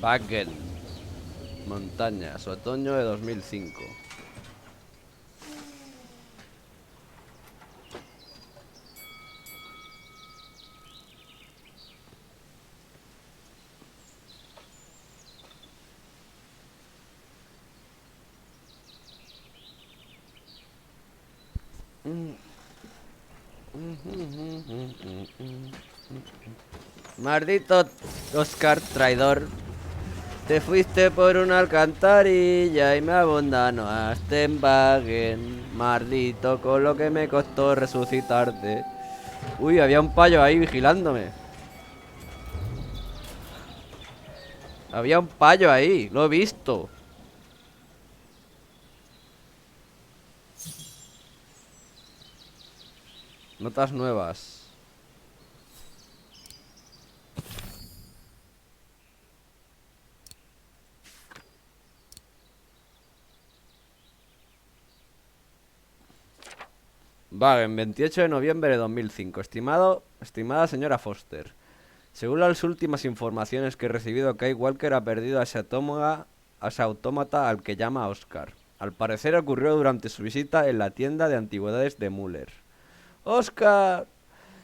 Wagen. Montañas, otoño de 2005. Maldito Oscar traidor. Te fuiste por una alcantarilla y me abandonaste en Wagen. Maldito, con lo que me costó resucitarte. Uy, había un payo ahí vigilándome. Había un payo ahí, lo he visto. Notas nuevas. Wagen, 28 de noviembre de 2005. Estimada señora Foster. Según las últimas informaciones que he recibido, Kate Walker ha perdido a ese autómata al que llama Oscar. Al parecer ocurrió durante su visita en la tienda de antigüedades de Muller. ¡Oscar!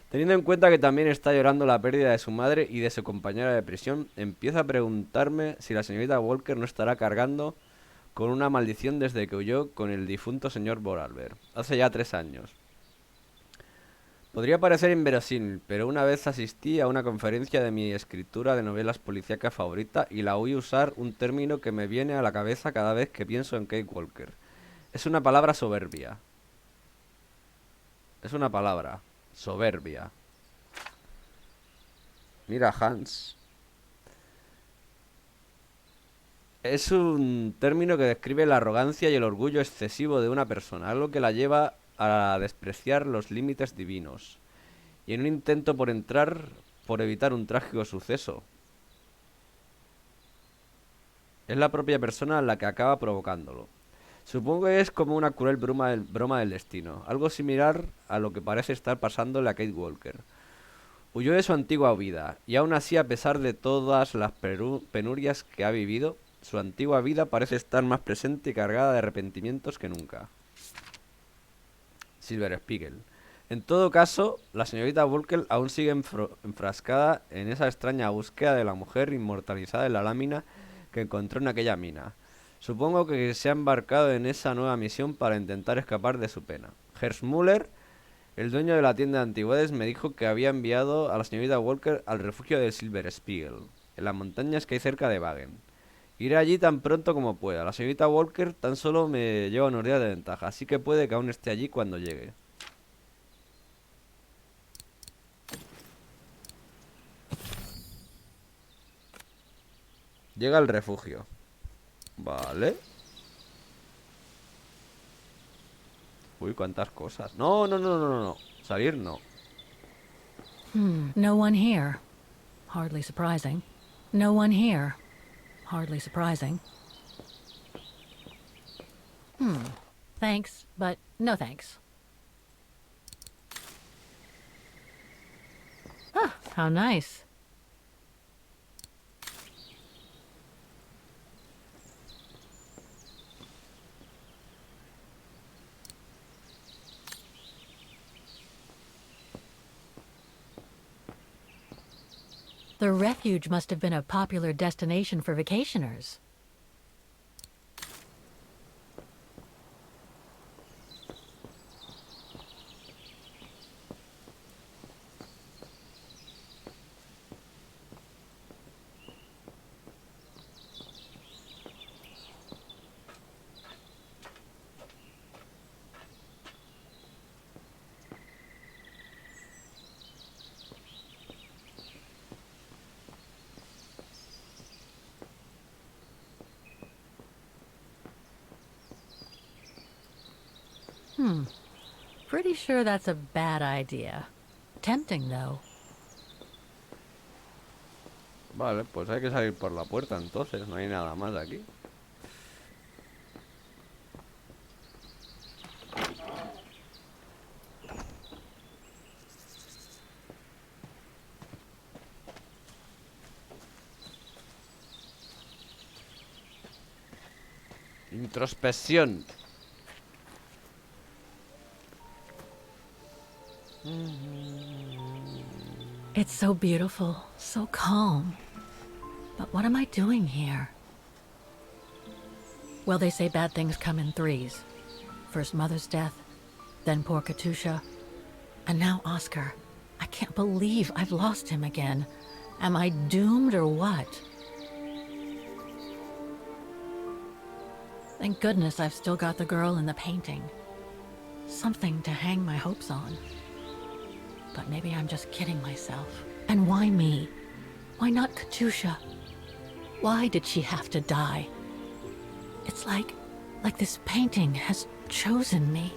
Teniendo en cuenta que también está llorando la pérdida de su madre y de su compañera de prisión, empiezo a preguntarme si la señorita Walker no estará cargando con una maldición desde que huyó con el difunto señor Vorarlberg, hace ya 3 años. Podría parecer inverosímil, pero una vez asistí a una conferencia de mi escritura de novelas policíacas favorita y la oí usar un término que me viene a la cabeza cada vez que pienso en Kate Walker. Es una palabra soberbia. Es una palabra. Soberbia. Mira, Hans. Es un término que describe la arrogancia y el orgullo excesivo de una persona, algo que la lleva a despreciar los límites divinos. Y en un intento por evitar un trágico suceso, es la propia persona la que acaba provocándolo. Supongo que es como una cruel broma del destino, algo similar a lo que parece estar pasándole a Kate Walker. Huyó de su antigua vida, y aún así, a pesar de todas las penurias que ha vivido, su antigua vida parece estar más presente y cargada de arrepentimientos que nunca. Silberspiegel. En todo caso, la señorita Walker aún sigue enfrascada en esa extraña búsqueda de la mujer inmortalizada en la lámina que encontró en aquella mina. Supongo que se ha embarcado en esa nueva misión para intentar escapar de su pena. Müller, el dueño de la tienda de antigüedades, me dijo que había enviado a la señorita Walker al refugio de Silberspiegel, en las montañas que hay cerca de Wagen. Iré allí tan pronto como pueda. La señorita Walker tan solo me lleva unos días de ventaja, así que puede que aún esté allí cuando llegue. Llega al refugio. Vale. Uy, cuántas cosas. No, no, no, no, no, no. Salir no. No one here. Hardly surprising. No one here. Hardly surprising. Thanks, but no thanks. Ah, how nice. The refuge must have been a popular destination for vacationers. Pretty sure that's a bad idea. Tempting, though. Vale, pues hay que salir por la puerta entonces. No hay nada más aquí. Introspección. It's so beautiful, so calm. But what am I doing here? Well, they say bad things come in threes. First Mother's death, then poor Katusha, and now Oscar. I can't believe I've lost him again. Am I doomed or what? Thank goodness I've still got the girl in the painting. Something to hang my hopes on. But maybe I'm just kidding myself. And why me? Why not Katusha? Why did she have to die? It's like this painting has chosen me.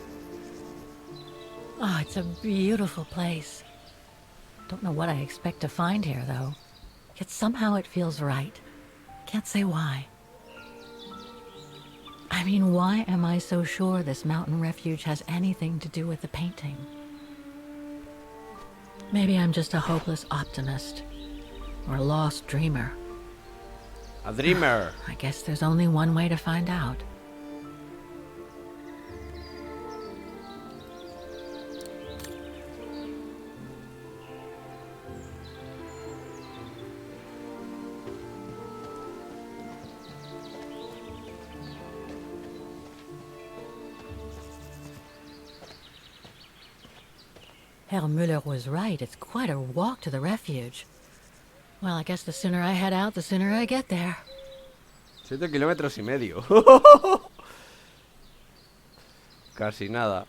Oh, it's a beautiful place. Don't know what I expect to find here, though. Yet somehow it feels right. Can't say why. I mean, why am I so sure this mountain refuge has anything to do with the painting? Maybe I'm just a hopeless optimist. Or a lost dreamer. A dreamer. I guess there's only one way to find out. Herr Müller was right. It's quite a walk to the refuge. Well, I guess the sooner I head out, the sooner I get there. 7,5 kilómetros. Casi nada.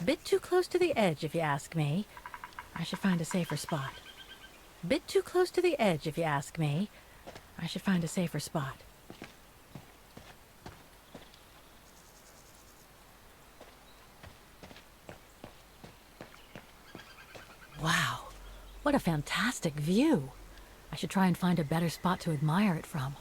Bit too close to the edge, if you ask me. I should find a safer spot. Bit too close to the edge, if you ask me. I should find a safer spot. Wow, what a fantastic view. I should try and find a better spot to admire it from.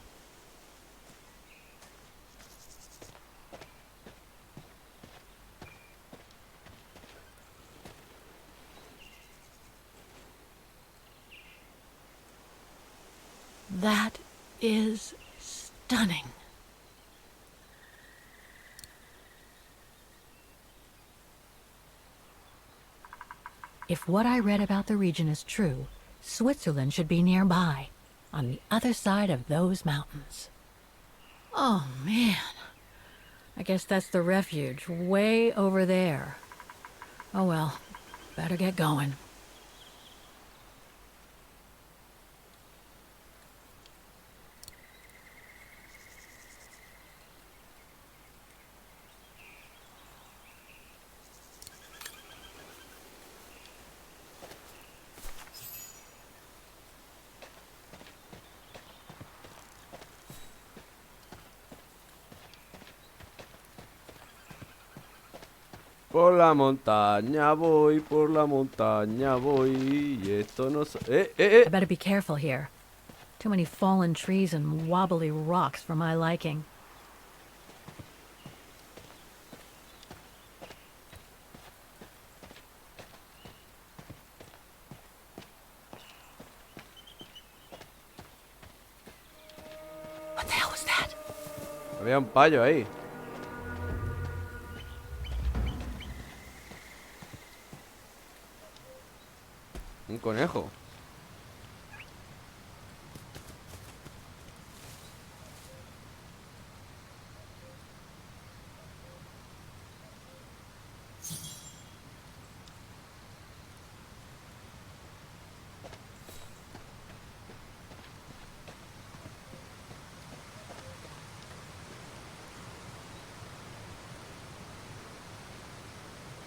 That is stunning. If what I read about the region is true, Switzerland should be nearby, on the other side of those mountains. Oh man, I guess that's the refuge, way over there. Oh well, better get going. Por la montaña voy, por la montaña voy. Y esto no... I better be careful here. Too many fallen trees and wobbly rocks for my liking. What the hell was that? Había un payo ahí. Un conejo.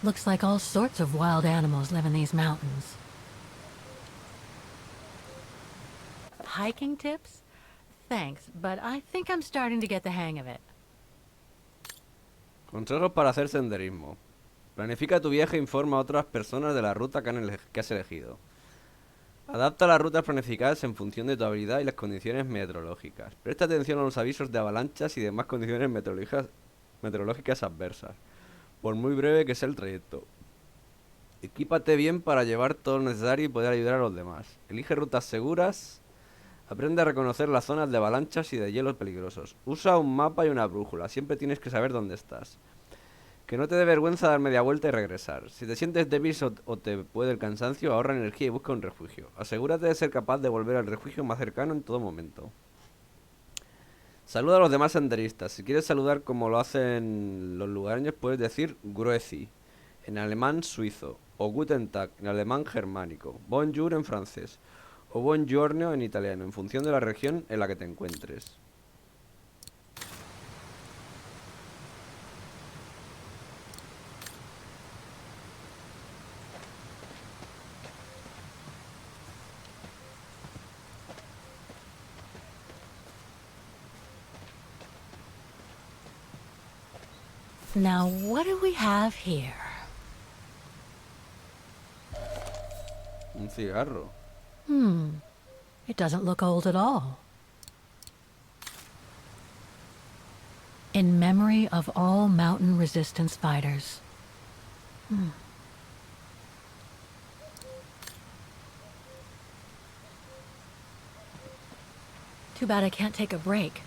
Looks like all sorts of wild animals live in these mountains. Hiking tips? Thanks, but I think I'm starting to get the hang of it. Consejos para hacer senderismo. Planifica tu viaje e informa a otras personas de la ruta que has elegido. Adapta las rutas planificadas en función de tu habilidad y las condiciones meteorológicas. Presta atención a los avisos de avalanchas y demás condiciones meteorológicas adversas, por muy breve que sea el trayecto. Equípate bien para llevar todo lo necesario y poder ayudar a los demás. Elige rutas seguras. Aprende a reconocer las zonas de avalanchas y de hielos peligrosos. Usa un mapa y una brújula. Siempre tienes que saber dónde estás. Que no te dé vergüenza dar media vuelta y regresar. Si te sientes débil o te puede el cansancio, ahorra energía y busca un refugio. Asegúrate de ser capaz de volver al refugio más cercano en todo momento. Saluda a los demás senderistas. Si quieres saludar como lo hacen los lugareños, puedes decir Grüezi en alemán suizo, o Guten Tag en alemán germánico, Bonjour en francés, o Buongiorno en italiano, en función de la región en la que te encuentres. Now, what do we have here? Un cigarro. It doesn't look old at all. In memory of all mountain resistance fighters. Too bad I can't take a break.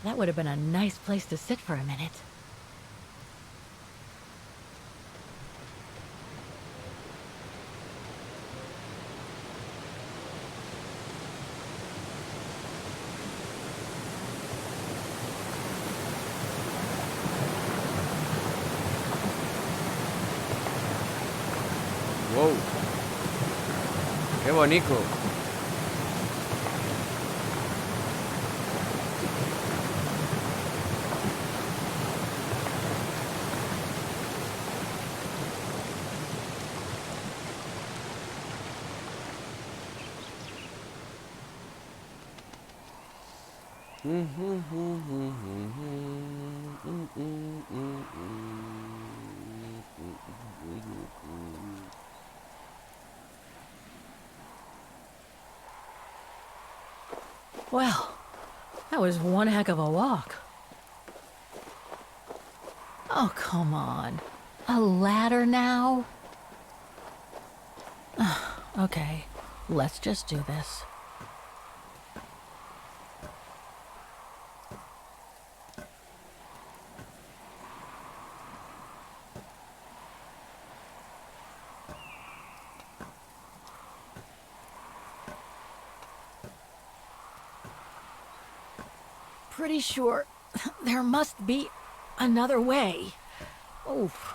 That would have been a nice place to sit for a minute. ¡Wow! ¡Qué bonito! Well, that was one heck of a walk. Oh, come on. A ladder now? Okay, let's just do this. Pretty sure there must be another way. Oof.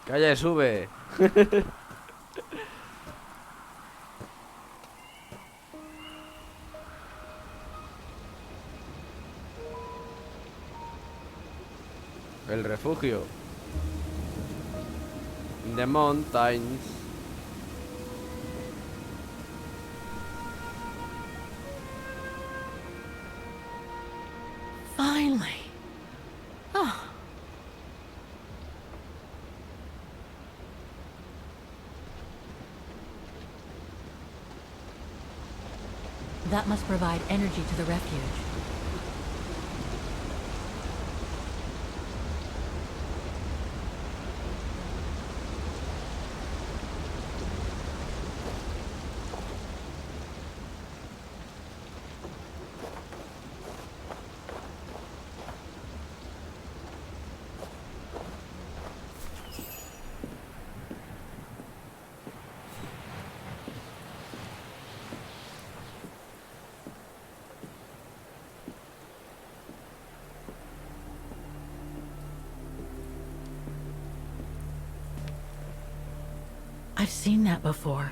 ¡Calla y sube! El refugio. In the mountains. Finally. Oh. That must provide energy to the refuge. I've seen that before.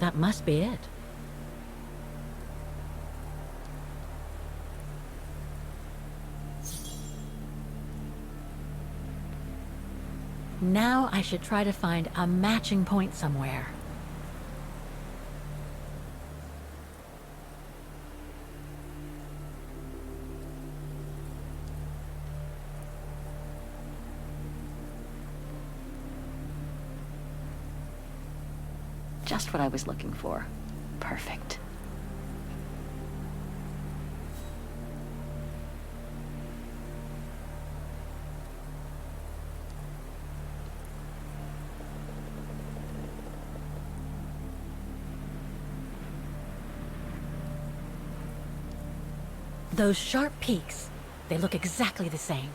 That must be it. Now I should try to find a matching point somewhere. Just what I was looking for. Perfect. Those sharp peaks, they look exactly the same.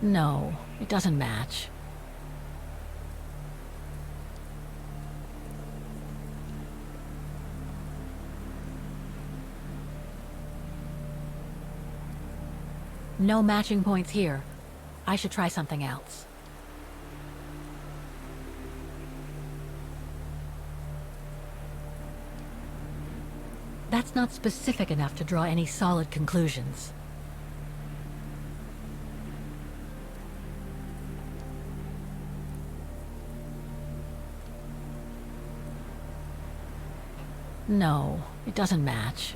No, it doesn't match. No matching points here. I should try something else. That's not specific enough to draw any solid conclusions. No, it doesn't match.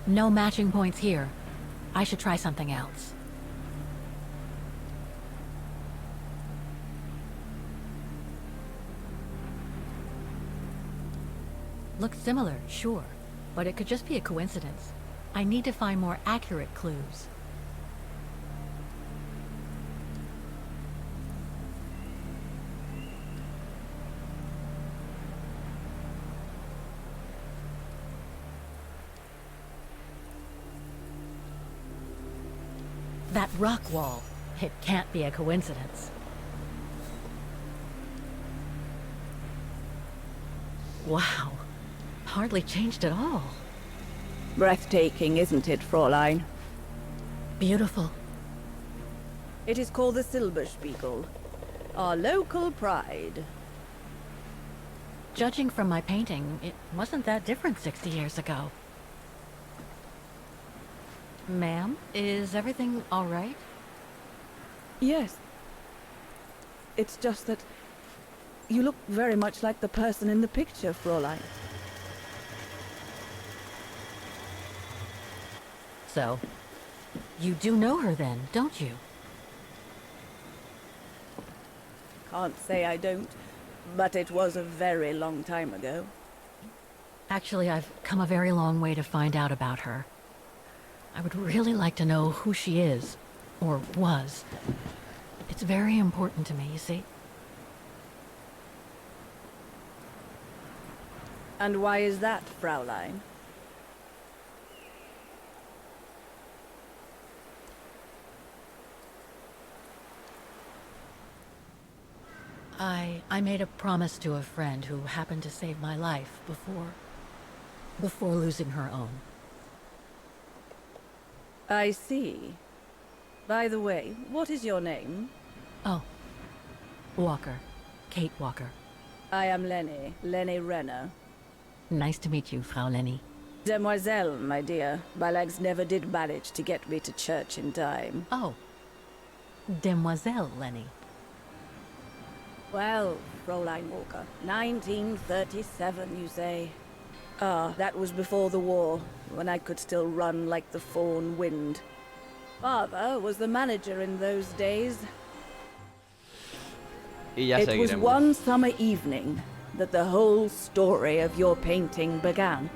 No matching points here. I should try something else. Looks similar, sure, but it could just be a coincidence. I need to find more accurate clues. That rock wall. It can't be a coincidence. Wow. Hardly changed at all. Breathtaking, isn't it, Fräulein? Beautiful. It is called the Silberspiegel, our local pride. Judging from my painting, it wasn't that different 60 years ago. Ma'am, is everything all right? Yes. It's just that you look very much like the person in the picture, Fräulein. So, you do know her then, don't you? Can't say I don't, but it was a very long time ago. Actually, I've come a very long way to find out about her. I would really like to know who she is, or was. It's very important to me, you see. And why is that, Fräulein? I made a promise to a friend who happened to save my life before losing her own. I see. By the way, what is your name? Oh, Walker. Kate Walker. I am Lenny Renner. Nice to meet you, Frau Lenny. Demoiselle, my dear. My legs never did manage to get me to church in time. Oh, Demoiselle Lenny. Well, Fräulein Walker, 1937, you say? Ah, that was before the war, when I could still run like the fawn wind. Father was the manager in those days. Y ya It was seguiremos. one summer evening that the whole story of your painting began.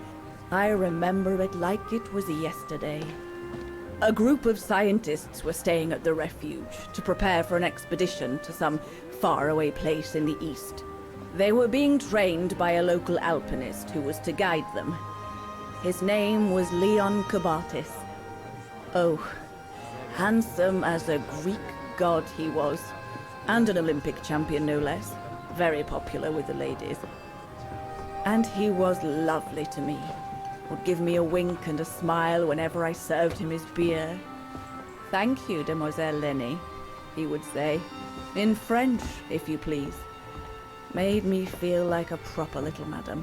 I remember it like it was yesterday. A group of scientists were staying at the refuge to prepare for an expedition to some faraway place in the east. They were being trained by a local alpinist who was to guide them. His name was Leon Kabatis. Oh, handsome as a Greek god he was, and an Olympic champion no less. Very popular with the ladies. And he was lovely to me. Would give me a wink and a smile whenever I served him his beer. "Thank you, Demoiselle Lenny," he would say. In French, if you please. Made me feel like a proper little madam.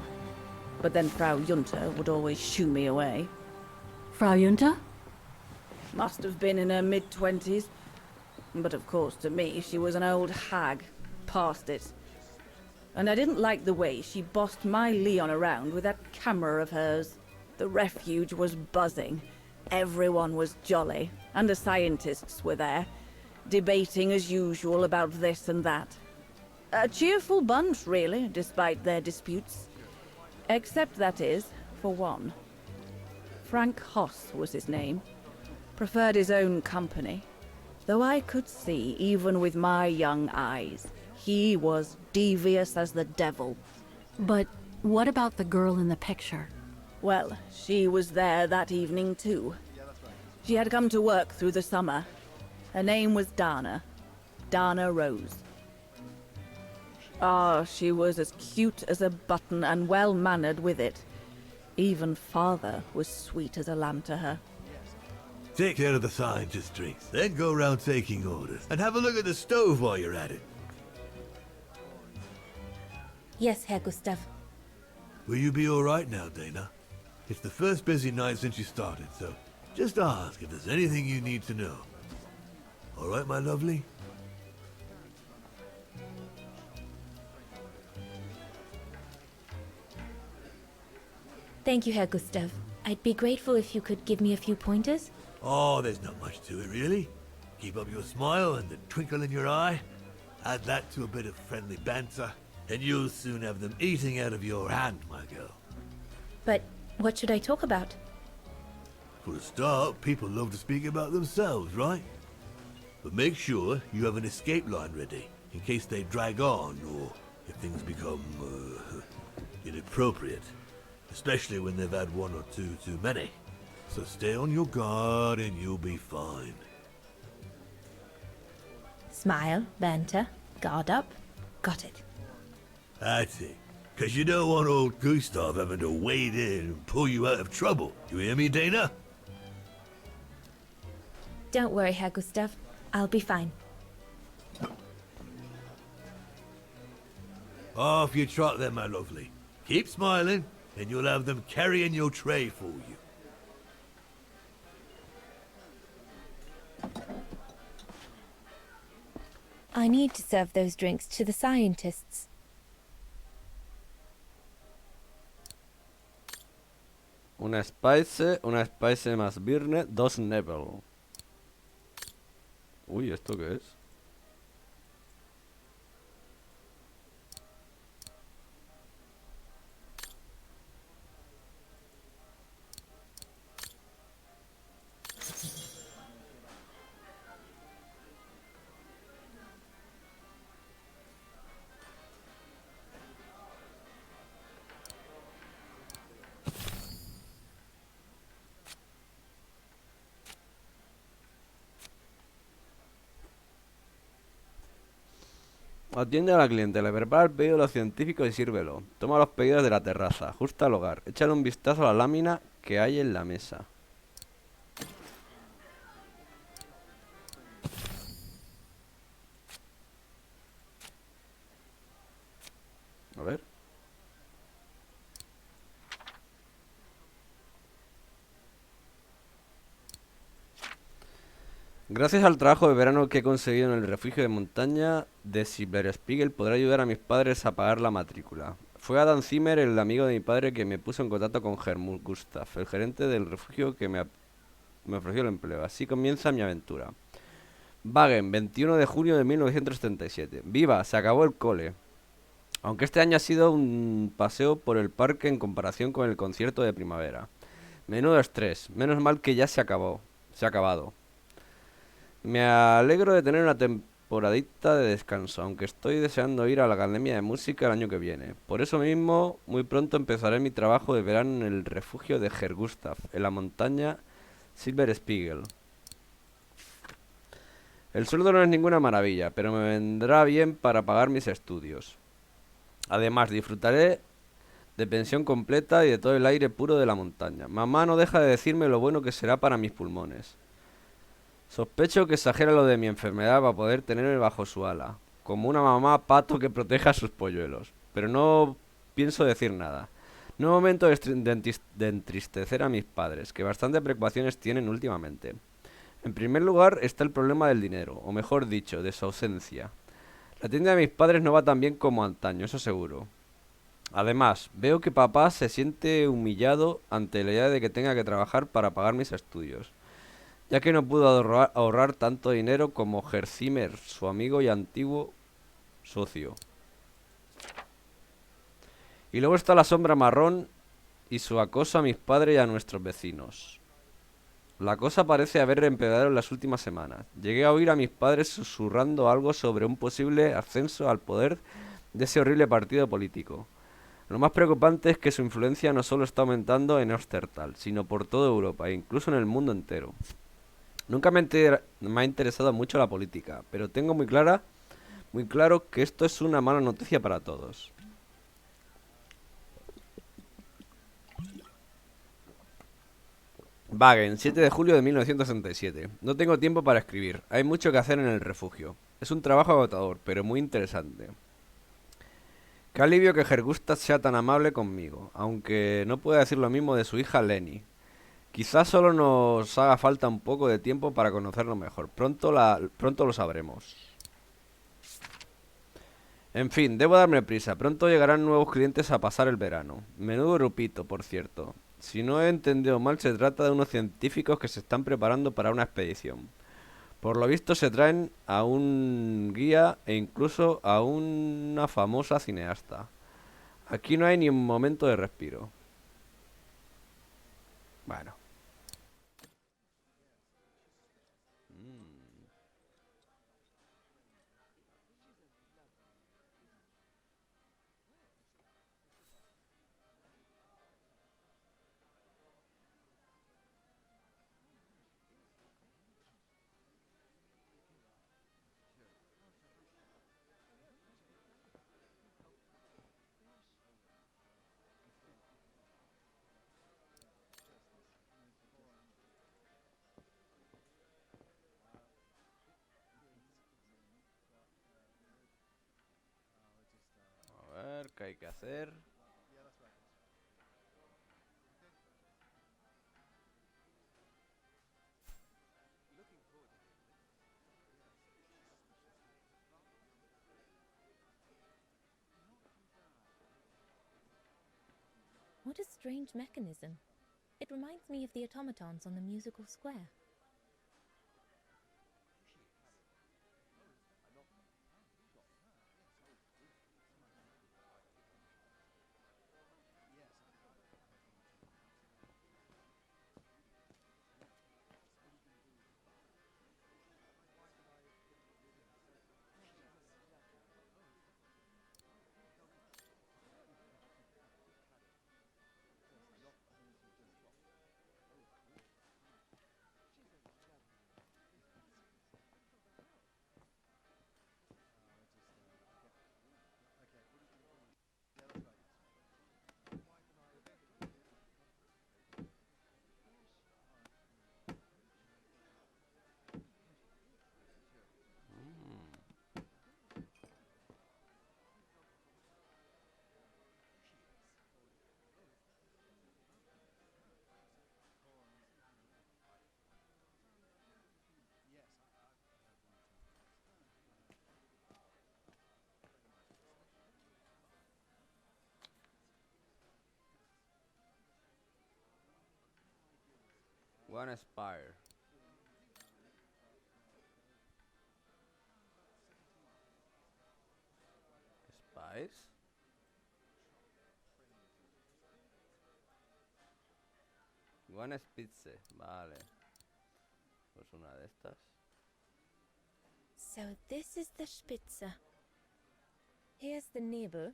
But then Frau Junta would always shoo me away. Frau Junta? Must have been in her mid-20s. But of course, to me, she was an old hag. Past it. And I didn't like the way she bossed my Leon around with that camera of hers. The refuge was buzzing. Everyone was jolly. And the scientists were there, debating as usual about this and that. A cheerful bunch, really, despite their disputes. Except, that is, for one. Frank Hoss was his name. Preferred his own company. Though I could see, even with my young eyes, he was devious as the devil. But what about the girl in the picture? Well, she was there that evening too. She had come to work through the summer. Her name was Dana. Dana Rose. Ah, she was as cute as a button and well-mannered with it. Even father was sweet as a lamb to her. Take care of the scientist drinks, then go round taking orders. And have a look at the stove while you're at it. Yes, Herr Gustav. Will you be alright now, Dana? It's the first busy night since you started, so just ask if there's anything you need to know. Alright, my lovely? Thank you, Herr Gustav. I'd be grateful if you could give me a few pointers. Oh, there's not much to it, really. Keep up your smile and the twinkle in your eye. Add that to a bit of friendly banter, and you'll soon have them eating out of your hand, my girl. But what should I talk about? For a start, people love to speak about themselves, right? But make sure you have an escape line ready, in case they drag on, or if things become, inappropriate. Especially when they've had one or two too many. So stay on your guard and you'll be fine. Smile, banter, guard up. Got it. That's it. Because you don't want old Gustav having to wade in and pull you out of trouble. You hear me, Dana? Don't worry, Herr Gustav. I'll be fine. Off you trot then, my lovely. Keep smiling, and you'll have them carrying your tray for you. I need to serve those drinks to the scientists. Una spice más birne, 2 Nebel. Uy, ¿esto qué es? Atiende a la clientela, prepara el pedido de los científicos y sírvelo. Toma los pedidos de la terraza, ajusta al hogar. Échale un vistazo a la lámina que hay en la mesa. A ver. Gracias al trabajo de verano que he conseguido en el refugio de montaña de Silberspiegel, podré ayudar a mis padres a pagar la matrícula. Fue Adam Zimmer, el amigo de mi padre, que me puso en contacto con Helmut Gustav, el gerente del refugio que me ofreció el empleo. Así comienza mi aventura. Wagen, 21 de junio de 1977. ¡Viva! Se acabó el cole. Aunque este año ha sido un paseo por el parque en comparación con el concierto de primavera. Menudo estrés. Menos mal que ya se acabó. Se ha acabado. Me alegro de tener una temporadita de descanso, aunque estoy deseando ir a la Academia de Música el año que viene. Por eso mismo, muy pronto empezaré mi trabajo de verano en el refugio de Gustav, en la montaña Silberspiegel. El sueldo no es ninguna maravilla, pero me vendrá bien para pagar mis estudios. Además, disfrutaré de pensión completa y de todo el aire puro de la montaña. Mamá no deja de decirme lo bueno que será para mis pulmones. Sospecho que exagera lo de mi enfermedad para poder tenerme bajo su ala, como una mamá pato que proteja a sus polluelos. Pero no pienso decir nada. No es momento de entristecer a mis padres, que bastante preocupaciones tienen últimamente. En primer lugar está el problema del dinero, o mejor dicho, de su ausencia. La tienda de mis padres no va tan bien como antaño, eso seguro. Además, veo que papá se siente humillado ante la idea de que tenga que trabajar para pagar mis estudios, ya que no pudo ahorrar tanto dinero como Herzimer, su amigo y antiguo socio. Y luego está la sombra marrón y su acoso a mis padres y a nuestros vecinos. La cosa parece haber empeorado en las últimas semanas. Llegué a oír a mis padres susurrando algo sobre un posible ascenso al poder de ese horrible partido político. Lo más preocupante es que su influencia no solo está aumentando en Ostertal, sino por toda Europa e incluso en el mundo entero. Nunca me ha interesado mucho la política, pero tengo muy claro que esto es una mala noticia para todos. Wagen, 7 de julio de 1967. No tengo tiempo para escribir. Hay mucho que hacer en el refugio. Es un trabajo agotador, pero muy interesante. Qué alivio que Gustav sea tan amable conmigo, aunque no pueda decir lo mismo de su hija Lenny. Quizás solo nos haga falta un poco de tiempo para conocerlo mejor. Pronto lo sabremos. En fin, debo darme prisa. Pronto llegarán nuevos clientes a pasar el verano. Menudo grupito, por cierto. Si no he entendido mal, se trata de unos científicos que se están preparando para una expedición. Por lo visto se traen a un guía e incluso a una famosa cineasta. Aquí no hay ni un momento de respiro. Bueno. A ver, ¿qué hay que hacer? What a strange mechanism. It reminds me of the automatons on the musical square. One Spire. ¿Spires? One Spitze, vale. Pues una de estas. So this is the Spitze. Here's the Nebel.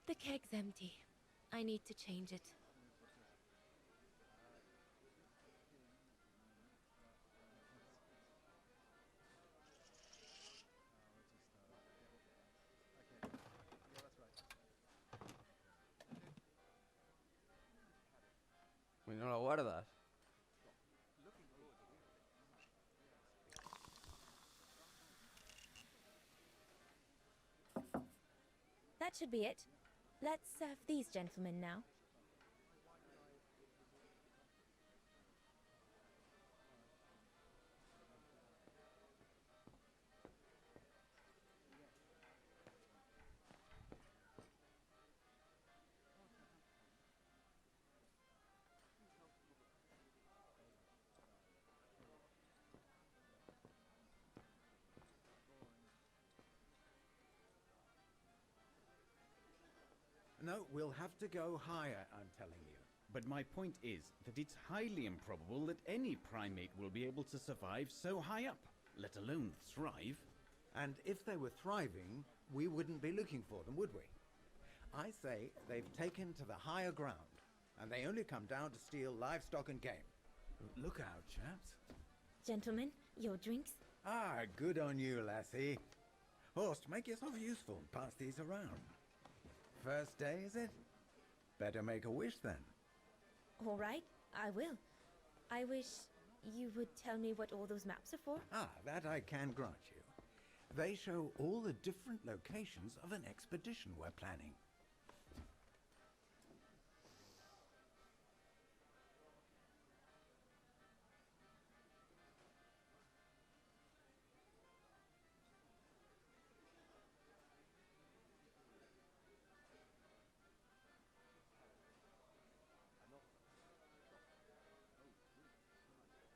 The keg's empty. I need to change it. ¿Y no lo guardas? That should be it. Let's serve these gentlemen now. No, we'll have to go higher, I'm telling you. But my point is that it's highly improbable that any primate will be able to survive so high up, let alone thrive. And if they were thriving, we wouldn't be looking for them, would we? I say they've taken to the higher ground, and they only come down to steal livestock and game. Look out, chaps. Gentlemen, your drinks? Ah, good on you, lassie. Horst, make yourself useful and pass these around. First day, is it? Better make a wish then. All right, I will. I wish you would tell me what all those maps are for. Ah, that I can grant you. They show all the different locations of an expedition we're planning.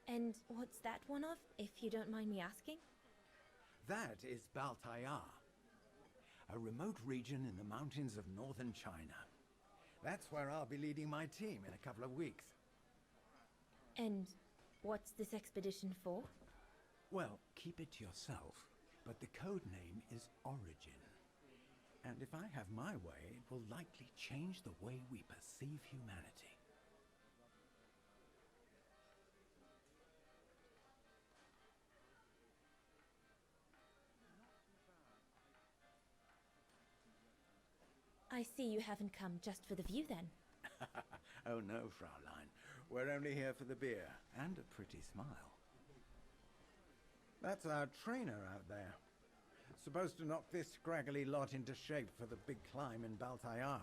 And what's that one of, if you don't mind me asking? That is Baltayar, a remote region in the mountains of northern China. That's where I'll be leading my team in a couple of weeks. And what's this expedition for? Well, keep it to yourself, but the code name is Origin. And if I have my way, it will likely change the way we perceive humanity. I see you haven't come just for the view then. Oh no, Fraulein. We're only here for the beer and a pretty smile. That's our trainer out there. Supposed to knock this scraggly lot into shape for the big climb in Baltayar.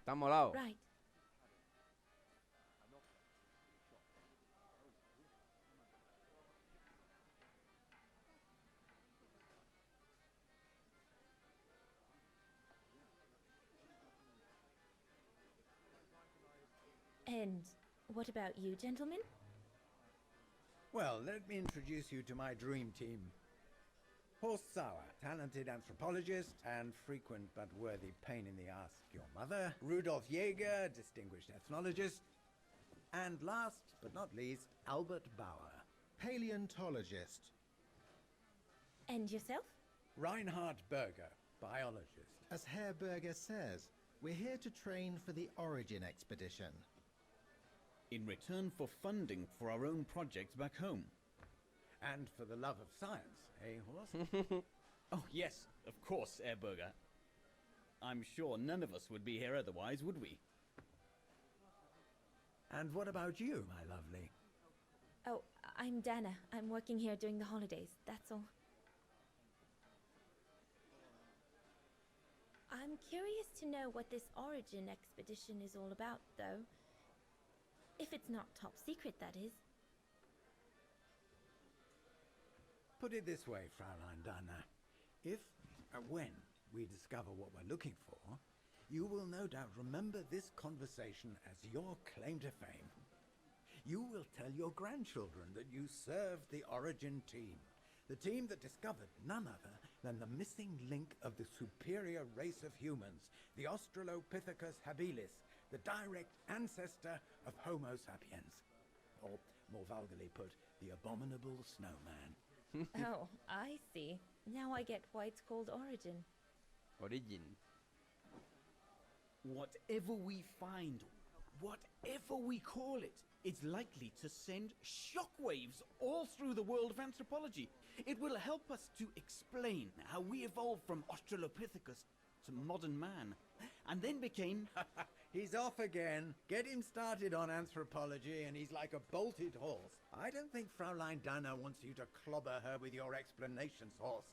Está molado. Right. And what about you, gentlemen? Well, let me introduce you to my dream team. Horst Sauer, talented anthropologist and frequent but worthy pain in the ass, your mother. Rudolf Jäger, distinguished ethnologist. And last but not least, Albert Bauer, Paleontologist. And yourself? Reinhard Berger, biologist. As Herr Berger says, We're here to train for the Origin expedition. In return for funding for our own projects back home. And for the love of science, eh, Horst? Oh, yes, of course, Airburger. I'm sure none of us would be here otherwise, would we? And what about you, my lovely? Oh, I'm Dana. I'm working here during the holidays, that's all. I'm curious to know what this Origin expedition is all about, though. If it's not top secret, that is. Put it this way, Fraulein Dana. If, when we discover what we're looking for, you will no doubt remember this conversation as your claim to fame. You will tell your grandchildren that you served the Origin team. The team that discovered none other than the missing link of the superior race of humans, the Australopithecus habilis, the direct ancestor of Homo sapiens. Or, more vulgarly put, the abominable snowman. Oh, I see. Now I get why it's called Origin. Origin. Whatever we find, whatever we call it, it's likely to send shockwaves all through the world of anthropology. It will help us to explain how we evolved from Australopithecus to modern man, and then became... He's off again. Get him started on anthropology and he's like a bolted horse. I don't think Fraulein Dana wants you to clobber her with your explanations, Horst.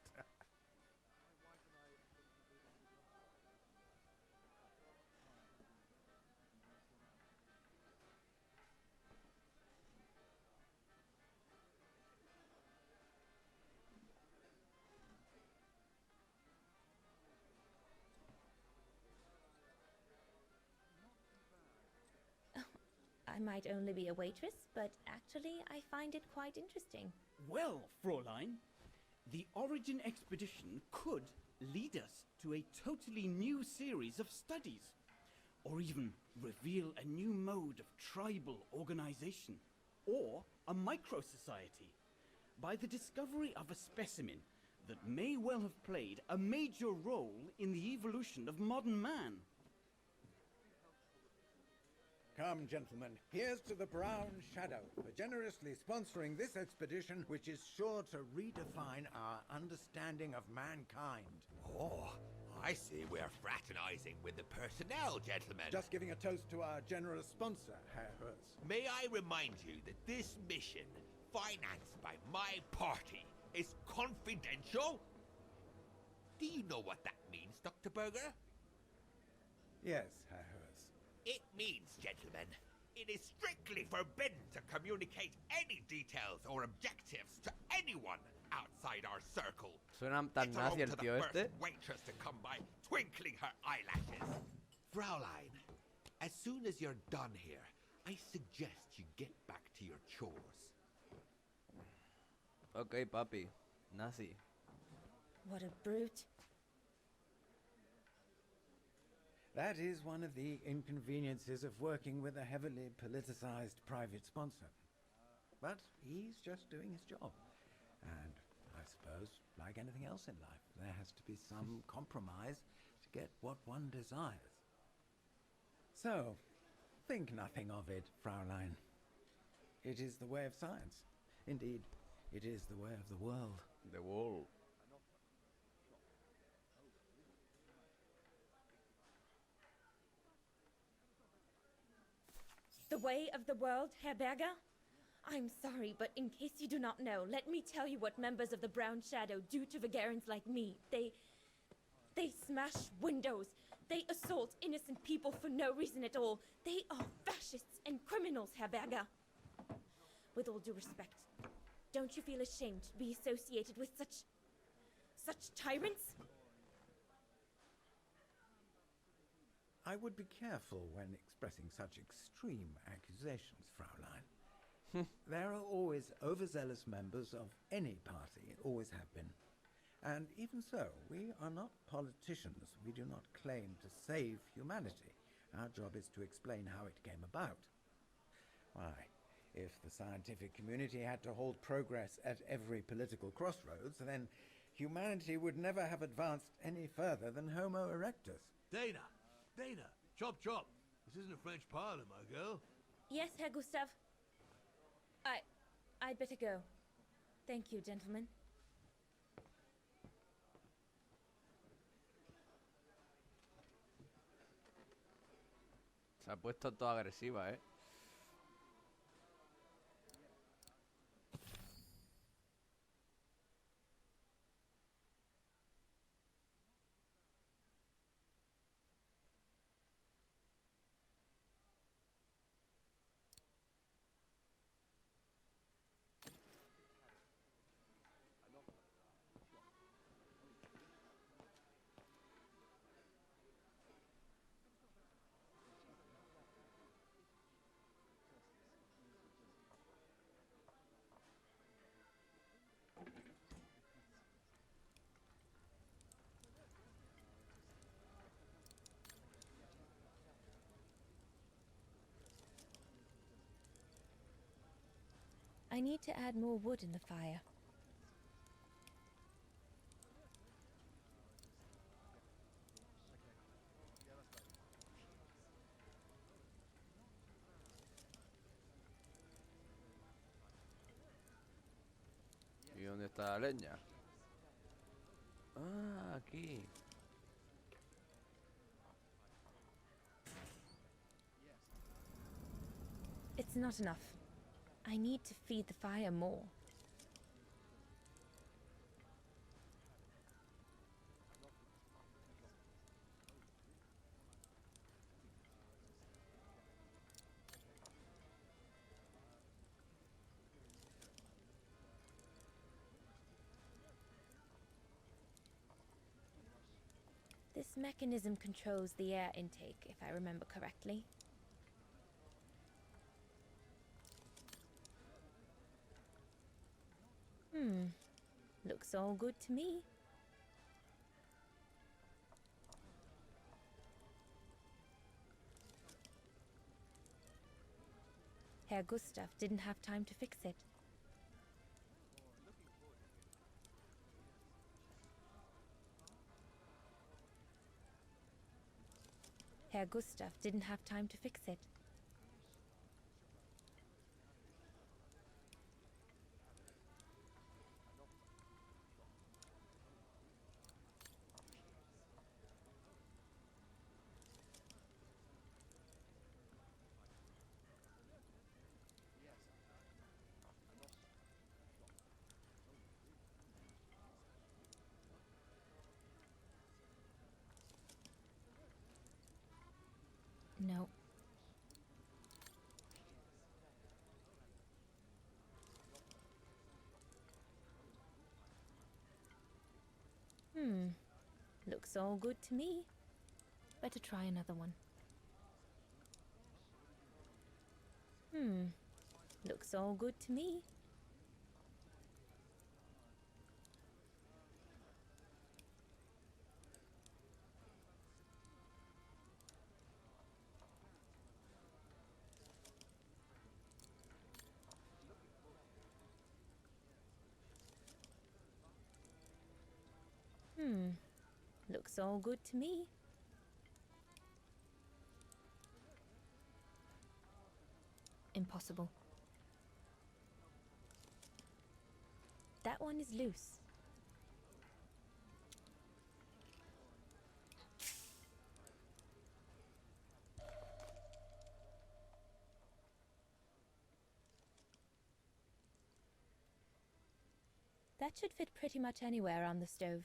I might only be a waitress, but actually I find it quite interesting. Well, Fräulein, the Origin expedition could lead us to a totally new series of studies, or even reveal a new mode of tribal organization, or a micro-society, by the discovery of a specimen that may well have played a major role in the evolution of modern man. Come, gentlemen, here's to the Brown Shadow for generously sponsoring this expedition, which is sure to redefine our understanding of mankind. Oh, I see we're fraternizing with the personnel, gentlemen. Just giving a toast to our generous sponsor, Herr Hertz. May I remind you that this mission, financed by my party, is confidential? Do you know what that means, Dr. Berger? Yes, Herr Hertz. It means, gentlemen, it is strictly forbidden to communicate any details or objectives to anyone outside our circle. Suena tan It's nazi up el to tío the este. first waitress to come by, twinkling her eyelashes. Fraulein, as soon as you're done here, I suggest you get back to your chores. Ok, papi. Nazi. What a brute. That is one of the inconveniences of working with a heavily politicized private sponsor. But he's just doing his job. And I suppose, like anything else in life, there has to be some compromise to get what one desires. So, think nothing of it, Fraulein. It is the way of science. Indeed, it is the way of the world. The wall. The way of the world, Herr Berger? I'm sorry, but in case you do not know, let me tell you what members of the Brown Shadow do to Vagarans like me. They smash windows. They assault innocent people for no reason at all. They are fascists and criminals, Herr Berger. With all due respect, don't you feel ashamed to be associated with such tyrants? I would be careful when expressing such extreme accusations, Fraulein. There are always overzealous members of any party, always have been. And even so, we are not politicians. We do not claim to save humanity. Our job is to explain how it came about. Why, if the scientific community had to hold progress at every political crossroads, then humanity would never have advanced any further than Homo erectus. Dana, Dana, chop chop. This isn't a French parlor, my girl. Yes, Herr Gustav. I'd better go. Thank you, gentlemen. Se ha puesto toda agresiva, ¿eh? I need to add more wood in the fire. ¿Y dónde está la leña? Ah, aquí. It's not enough. I need to feed the fire more. This mechanism controls the air intake, if I remember correctly. Looks all good to me. Herr Gustav didn't have time to fix it. Herr Gustav didn't have time to fix it. No. Looks all good to me. Better try another one. Looks all good to me. Looks all good to me. Impossible. That one is loose. That should fit pretty much anywhere on the stove.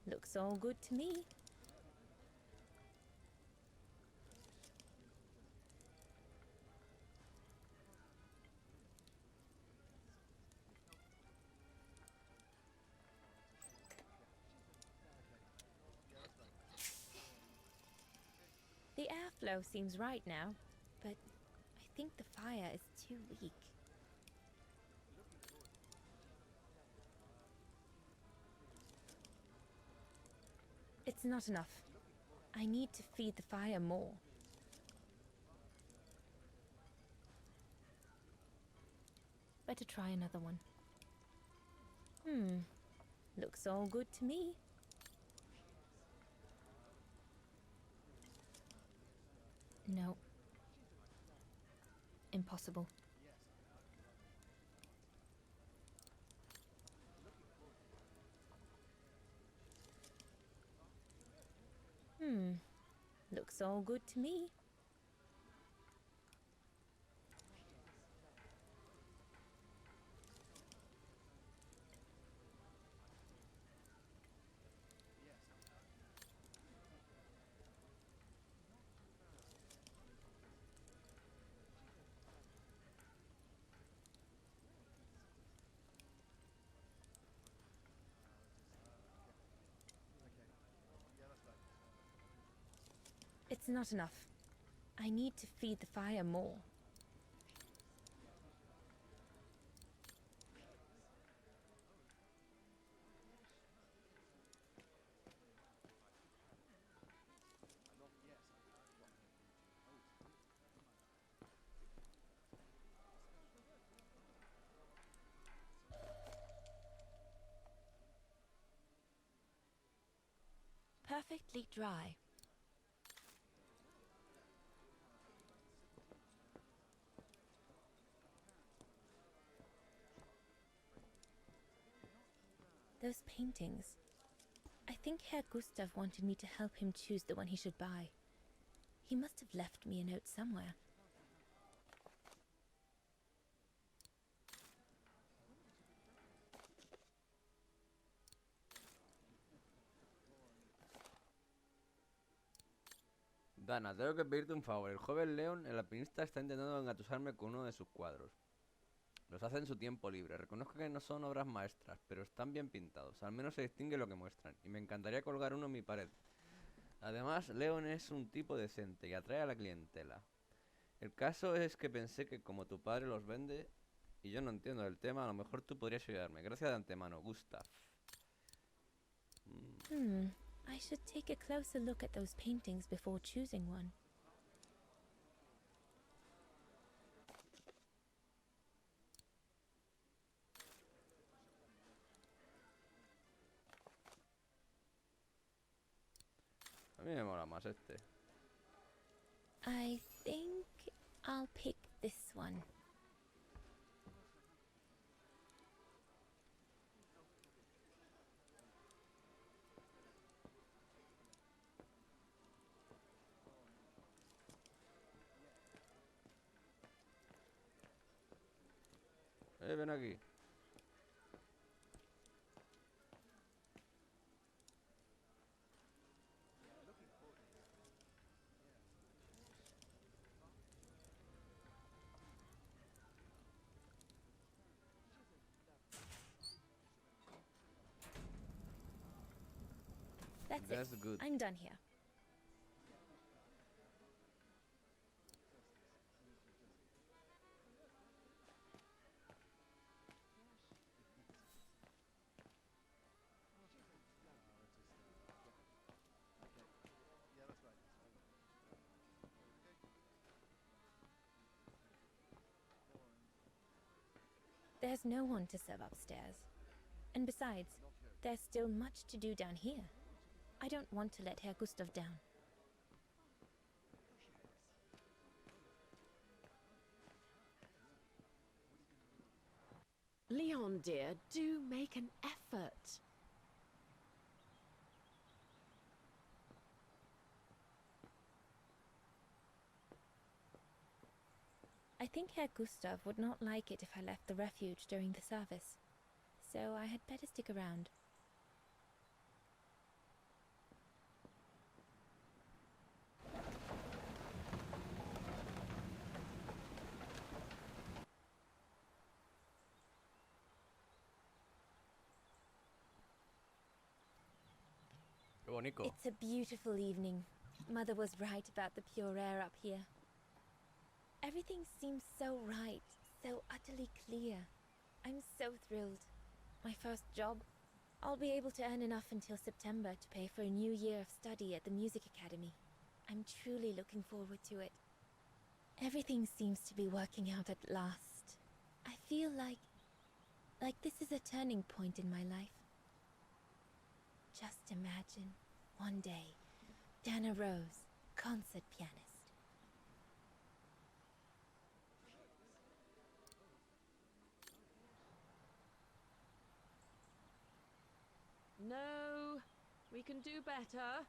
Looks all good to me. The airflow seems right now, but I think the fire is too weak. It's not enough. I need to feed the fire more. Better try another one. Looks all good to me. No. Impossible. Looks all good to me. It's not enough. I need to feed the fire more. Perfectly dry. Those paintings. I think Herr Gustav wanted me to help him choose the one he should buy. He must have left me a note somewhere. Dana, tengo que pedirte un favor. El joven Leon, el alpinista, está intentando engatusarme con uno de sus cuadros. Los hace en su tiempo libre. Reconozco que no son obras maestras, pero están bien pintados. Al menos se distingue lo que muestran. Y me encantaría colgar uno en mi pared. Además, Leon es un tipo decente y atrae a la clientela. El caso es que pensé que como tu padre los vende y yo no entiendo el tema, a lo mejor tú podrías ayudarme. Gracias de antemano, Gustav. I should take a closer look at those paintings before choosing one. A mí me mola más este. I think I'll pick this one. Ven aquí. That's good. I'm done here. There's no one to serve upstairs. And besides, there's still much to do down here. I don't want to let Herr Gustav down. Leon, dear, do make an effort. I think Herr Gustav would not like it if I left the refuge during the service, so I had better stick around. Qué bonito. It's a beautiful evening. Mother was right about the pure air up here. Everything seems so right, so utterly clear. I'm so thrilled. My first job. I'll be able to earn enough until September to pay for a new year of study at the music academy. I'm truly looking forward to it. Everything seems to be working out at last. I feel like Like this is a turning point in my life. Just imagine, one day, Dana Rose, concert pianist. No, we can do better.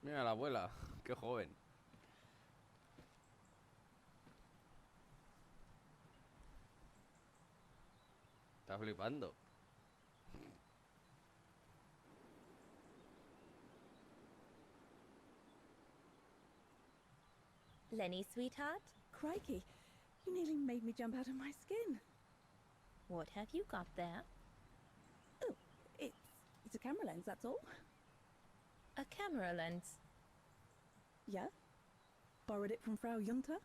Mira la abuela, qué joven. Está flipando. Lenny, sweetheart? Crikey, you nearly made me jump out of my skin. What have you got there? Oh, it's a camera lens, that's all. A camera lens. Yeah? Borrowed it from Frau Junta?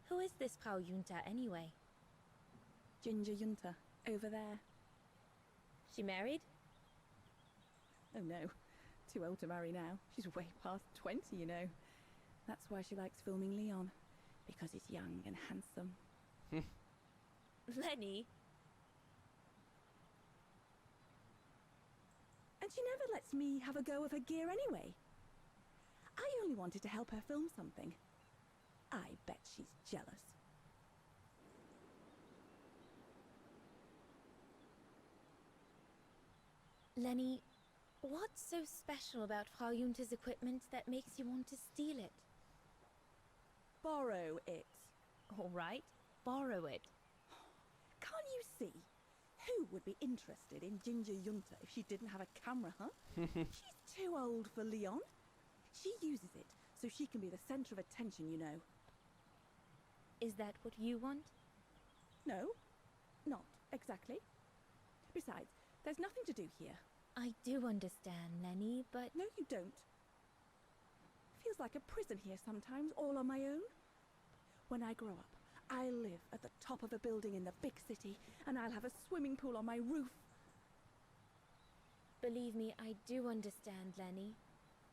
Who is this Frau Junta anyway? Ginger Junta, over there. She married? Oh no, too old to marry now. She's way past 20, you know. That's why she likes filming Leon, because he's young and handsome. Lenny? And she never lets me have a go of her gear anyway. I only wanted to help her film something. I bet she's jealous. Lenny, what's so special about Frau Junta's equipment that makes you want to steal it? Borrow it. All right, borrow it. Can't you see? Who would be interested in Ginger Junta if she didn't have a camera, huh? She's too old for Leon. She uses it so she can be the center of attention, you know. Is that what you want? No, not exactly. Besides, there's nothing to do here. I do understand, Lenny, but... No, you don't. Feels like a prison here sometimes, all on my own. When I grow up, I'll live at the top of a building in the big city, and I'll have a swimming pool on my roof. Believe me, I do understand, Lenny.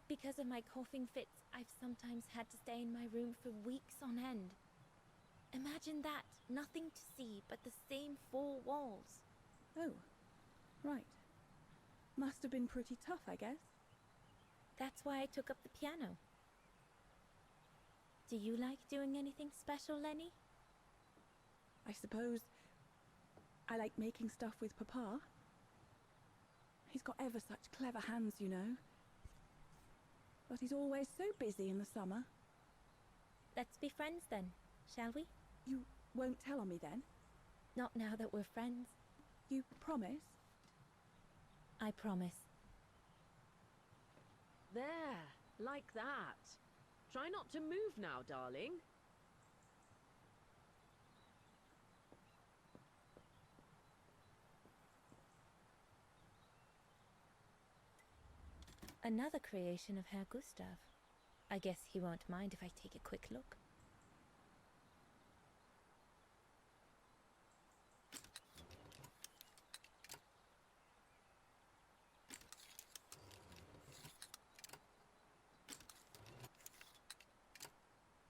Because of my coughing fits, I've sometimes had to stay in my room for weeks on end. Imagine that, nothing to see but the same four walls. Oh, right. Must have been pretty tough, I guess. That's why I took up the piano. Do you like doing anything special, Lenny? I suppose I like making stuff with Papa. He's got ever such clever hands, you know. But he's always so busy in the summer. Let's be friends then, shall we? You won't tell on me then? Not now that we're friends. You promise? I promise. There, like that. Try not to move now, darling. Another creation of Herr Gustav. I guess he won't mind if I take a quick look.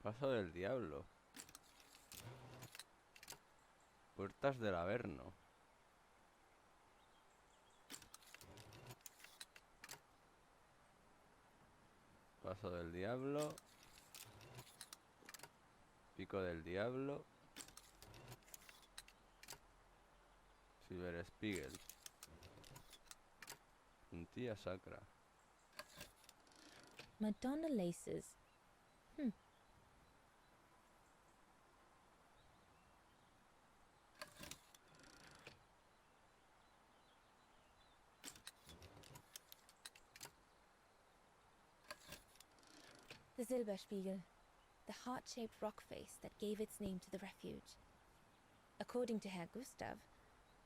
Paso del diablo. Puertas del Averno. Paso del diablo. Pico del diablo. Silberspiegel. Puntilla sacra. Madonna laces. The Silberspiegel, the heart-shaped rock face that gave its name to the refuge. According to Herr Gustav,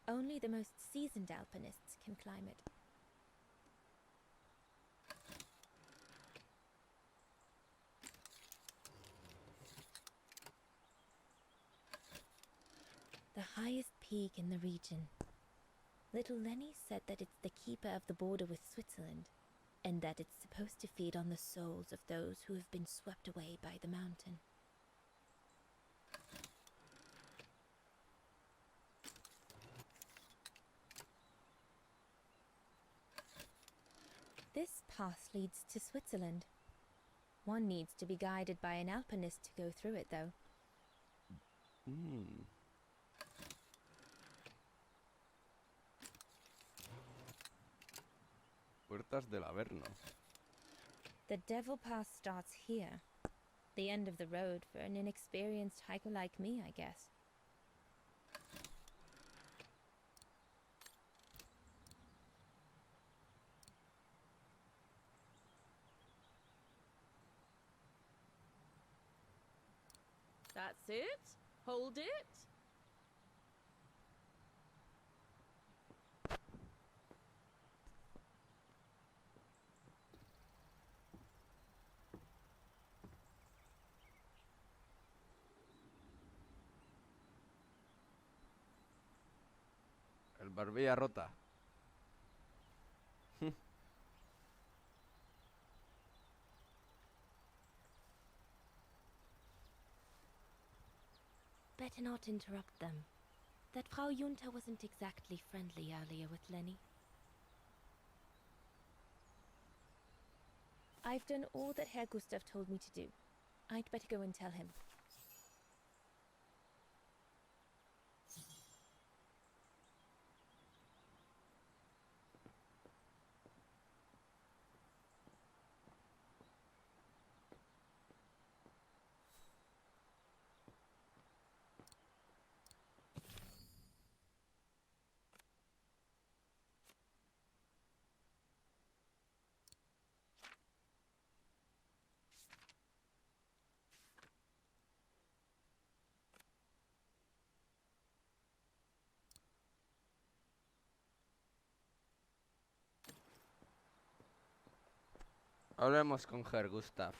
only the most seasoned alpinists can climb it. The highest peak in the region. Little Lenny said that it's the keeper of the border with Switzerland. and that it's supposed to feed on the souls of those who have been swept away by the mountain. This path leads to Switzerland. One needs to be guided by an alpinist to go through it, though. Puertas del Averno. The Devil Pass starts here. The end of the road for an inexperienced hiker like me, I guess. That's it. Hold it. El barbilla rota. Better not interrupt them. That Frau Junta wasn't exactly friendly earlier with Lenny. I've done all that Herr Gustav told me to do. I'd better go and tell him. Hablemos con Herr Gustav.